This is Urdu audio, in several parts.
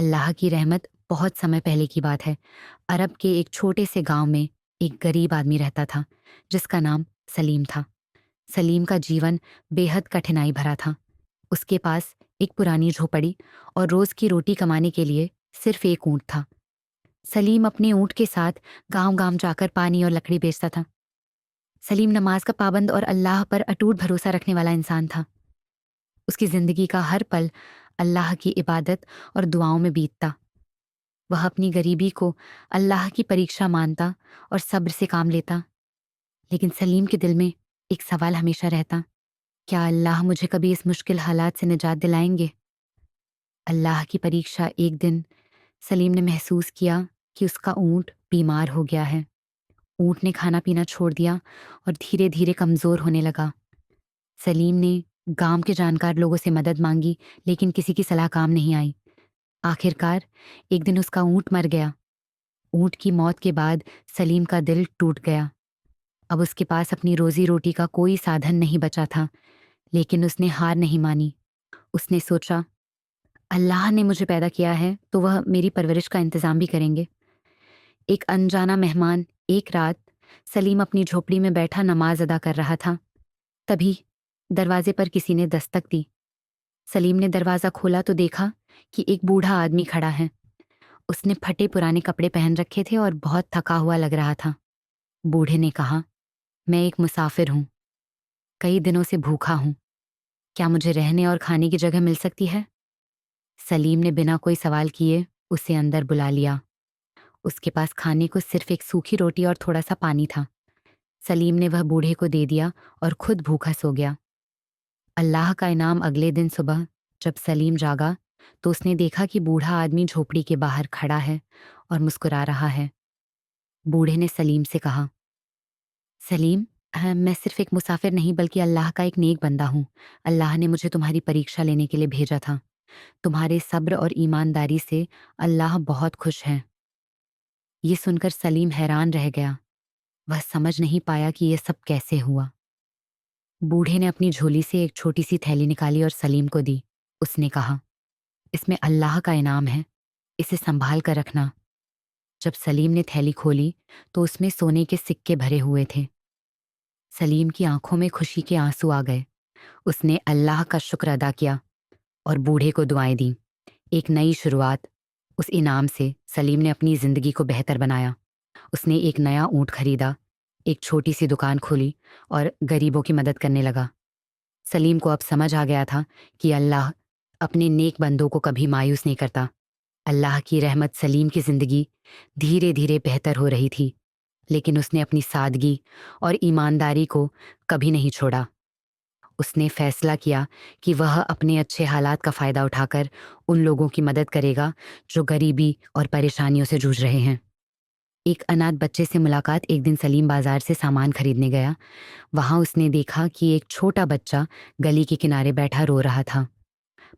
اللہ کی رحمت بہت سمے پہلے کی بات ہے۔ عرب کے ایک چھوٹے سے گاؤں میں ایک غریب آدمی رہتا تھا جس کا نام سلیم تھا۔ سلیم کا جیون بے حد کٹھنائی بھرا تھا۔ اس کے پاس ایک پرانی جھوپڑی اور روز کی روٹی کمانے کے لیے صرف ایک اونٹ تھا۔ سلیم اپنے اونٹ کے ساتھ گاؤں گاؤں جا کر پانی اور لکڑی بیچتا تھا۔ سلیم نماز کا پابند اور اللہ پر اٹوٹ بھروسہ رکھنے والا انسان تھا۔ اس کی زندگی کا ہر پل اللہ کی عبادت اور دعاؤں میں بیتتا۔ وہ اپنی غریبی کو اللہ کی پریکشا مانتا اور صبر سے کام لیتا۔ لیکن سلیم کے دل میں ایک سوال ہمیشہ رہتا، کیا اللہ مجھے کبھی اس مشکل حالات سے نجات دلائیں گے؟ اللہ کی پریکشا ایک دن سلیم نے محسوس کیا کہ اس کا اونٹ بیمار ہو گیا ہے۔ اونٹ نے کھانا پینا چھوڑ دیا اور دھیرے دھیرے کمزور ہونے لگا۔ سلیم نے گاؤں کے جانکار لوگوں سے مدد مانگی لیکن کسی کی صلاح کام نہیں آئی۔ آخر کار ایک دن اس کا اونٹ مر گیا۔ اونٹ کی موت کے بعد سلیم کا دل ٹوٹ گیا۔ اب اس کے پاس اپنی روزی روٹی کا کوئی سادھن نہیں بچا تھا، لیکن اس نے ہار نہیں مانی۔ اس نے سوچا، اللہ نے مجھے پیدا کیا ہے تو وہ میری پرورش کا انتظام بھی کریں گے۔ ایک انجانا مہمان ایک رات سلیم اپنی جھوپڑی میں بیٹھا نماز ادا کر رہا تھا۔ تبھی دروازے پر کسی نے دستک دی۔ سلیم نے دروازہ کھولا تو دیکھا کہ ایک بوڑھا آدمی کھڑا ہے۔ اس نے پھٹے پرانے کپڑے پہن رکھے تھے اور بہت تھکا ہوا لگ رہا تھا۔ بوڑھے نے کہا، میں ایک مسافر ہوں، کئی دنوں سے بھوکا ہوں، کیا مجھے رہنے اور کھانے کی جگہ مل سکتی ہے؟ سلیم نے بنا کوئی سوال کیے اسے اندر بلا لیا۔ اس کے پاس کھانے کو صرف ایک سوکھی روٹی اور تھوڑا سا پانی تھا۔ سلیم نے وہ بوڑھے کو دے دیا اور خود بھوکا سو گیا۔ اللہ کا انعام، اگلے دن صبح جب سلیم جاگا تو اس نے دیکھا کہ بوڑھا آدمی جھوپڑی کے باہر کھڑا ہے اور مسکرا رہا ہے۔ بوڑھے نے سلیم سے کہا، سلیم، میں صرف ایک مسافر نہیں بلکہ اللہ کا ایک نیک بندہ ہوں۔ اللہ نے مجھے تمہاری پریکشا لینے کے لیے بھیجا تھا۔ تمہارے صبر اور ایمانداری سے اللہ بہت خوش ہے۔ یہ سن کر سلیم حیران رہ گیا۔ وہ سمجھ نہیں پایا کہ یہ سب کیسے ہوا۔ بوڑھے نے اپنی جھولی سے ایک چھوٹی سی تھیلی نکالی اور سلیم کو دی۔ اس نے کہا، اس میں اللہ کا انعام ہے، اسے سنبھال کر رکھنا۔ جب سلیم نے تھیلی کھولی تو اس میں سونے کے سکے بھرے ہوئے تھے۔ سلیم کی آنکھوں میں خوشی کے آنسو آ گئے۔ اس نے اللہ کا شکر ادا کیا اور بوڑھے کو دعائیں دیں۔ ایک نئی شروعات۔ اس انعام سے سلیم نے اپنی زندگی کو بہتر بنایا۔ اس نے ایک نیا اونٹ خریدا، ایک چھوٹی سی دکان کھولی اور غریبوں کی مدد کرنے لگا۔ سلیم کو اب سمجھ آ گیا تھا کہ اللہ اپنے نیک بندوں کو کبھی مایوس نہیں کرتا۔ اللہ کی رحمت سلیم کی زندگی دھیرے دھیرے بہتر ہو رہی تھی، لیکن اس نے اپنی سادگی اور ایمانداری کو کبھی نہیں چھوڑا۔ اس نے فیصلہ کیا کہ وہ اپنے اچھے حالات کا فائدہ اٹھا کر ان لوگوں کی مدد کرے گا جو غریبی اور پریشانیوں سے جوجھ رہے ہیں۔ ایک اناتھ بچے سے ملاقات۔ ایک دن سلیم بازار سے سامان خریدنے گیا۔ وہاں اس نے دیکھا کہ ایک چھوٹا بچہ گلی کے کنارے بیٹھا رو رہا تھا۔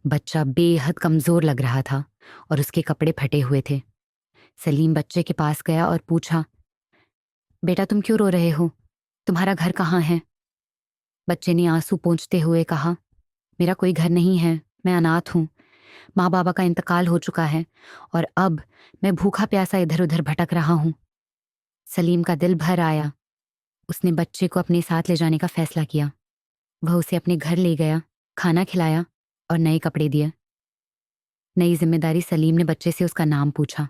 بچہ بے حد کمزور لگ رہا تھا اور اس کے کپڑے پھٹے ہوئے تھے۔ سلیم بچے کے پاس گیا اور پوچھا، بیٹا تم کیوں رو رہے ہو؟ تمہارا گھر کہاں ہے؟ بچے نے آنسو پونچھتے ہوئے کہا، میرا کوئی گھر نہیں ہے، میں اناتھ ہوں۔ ماں بابا کا انتقال ہو چکا ہے اور اب میں بھوکا پیاسا ادھر ادھر بھٹک رہا ہوں۔ سلیم کا دل بھر آیا۔ اس نے بچے کو اپنے ساتھ لے جانے کا فیصلہ کیا۔ وہ اسے اپنے گھر لے گیا، کھانا کھلایا اور نئے کپڑے دیے۔ نئی ذمہ داری۔ سلیم نے بچے سے اس کا نام پوچھا۔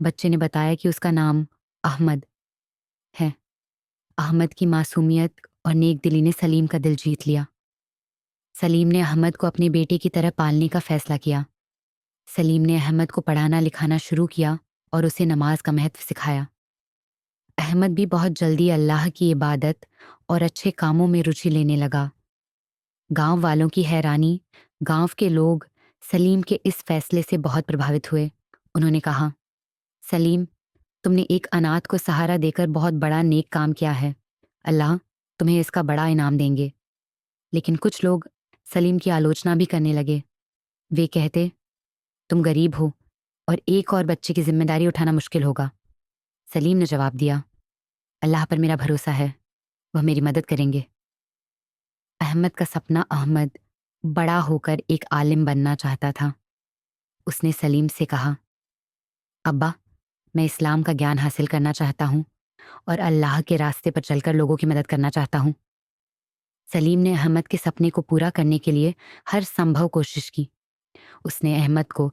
بچے نے بتایا کہ اس کا نام احمد ہے۔ احمد کی معصومیت اور نیک دلی نے سلیم کا دل جیت لیا۔ سلیم نے احمد کو اپنے بیٹے کی طرح پالنے کا فیصلہ کیا۔ سلیم نے احمد کو پڑھانا لکھانا شروع کیا اور اسے نماز کا مہتو سکھایا۔ احمد بھی بہت جلدی اللہ کی عبادت اور اچھے کاموں میں رچی لینے لگا۔ گاؤں والوں کی حیرانی۔ گاؤں کے لوگ سلیم کے اس فیصلے سے بہت پربھاوت ہوئے۔ انہوں نے کہا، سلیم، تم نے ایک اناتھ کو سہارا دے کر بہت بڑا نیک کام کیا ہے۔ اللہ تمہیں اس کا بڑا انعام دیں گے۔ لیکن کچھ لوگ سلیم کی آلوچنا بھی کرنے لگے۔ وہ کہتے، تم غریب ہو اور ایک اور بچے کی ذمہ داری اٹھانا مشکل ہوگا۔ سلیم نے جواب دیا، اللہ پر میرا بھروسہ ہے، وہ میری مدد کریں گے۔ احمد کا سپنا۔ احمد بڑا ہو کر ایک عالم بننا چاہتا تھا۔ اس نے سلیم سے کہا، ابا، میں اسلام کا گیان حاصل کرنا چاہتا ہوں اور اللہ کے راستے پر چل کر لوگوں کی مدد کرنا چاہتا ہوں۔ سلیم نے احمد کے سپنے کو پورا کرنے کے لیے ہر سمبھو کوشش کی۔ اس نے احمد کو